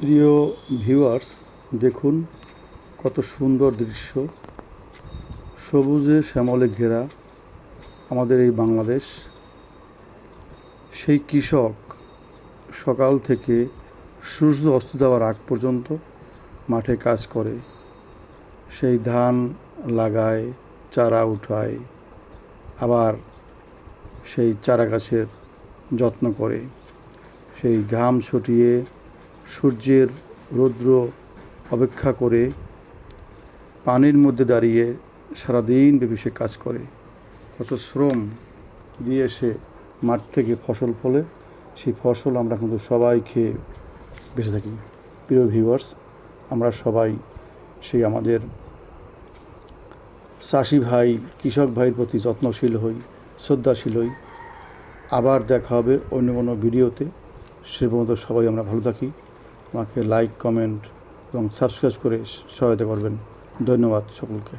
প্রিয় ভিউয়ার্স, দেখুন কত সুন্দর দৃশ্য। সবুজে শ্যামলে ঘেরা আমাদের এই বাংলাদেশ। সেই কৃষক সকাল থেকে সূর্য অস্ত যাওয়ার আগ পর্যন্ত মাঠে কাজ করে, সেই ধান লাগায়, চারা উঠায়, আবার সেই চারা গাছের যত্ন করে, সেই ঘাম ছুটিয়ে সূর্যের রৌদ্র অপেক্ষা করে পানির মধ্যে দাঁড়িয়ে সারাদিন ব্যাপী সে কাজ করে। কত শ্রম দিয়ে সে মাঠ থেকে ফসল ফলে, সেই ফসল আমরা কিন্তু সবাই খেয়ে বেঁচে থাকি। প্রিয় ভিউয়ার্স, আমরা সবাই সেই আমাদের চাষি ভাই, কৃষক ভাইয়ের প্রতি যত্নশীল হই, শ্রদ্ধাশীল হই। আবার দেখা হবে অন্য কোনো ভিডিওতে। সে পর্যন্ত সবাই আমরা ভালো থাকি। আমাকে লাইক, কমেন্ট এবং সাবস্ক্রাইব করে সহায়তা করবেন। ধন্যবাদ সকলকে।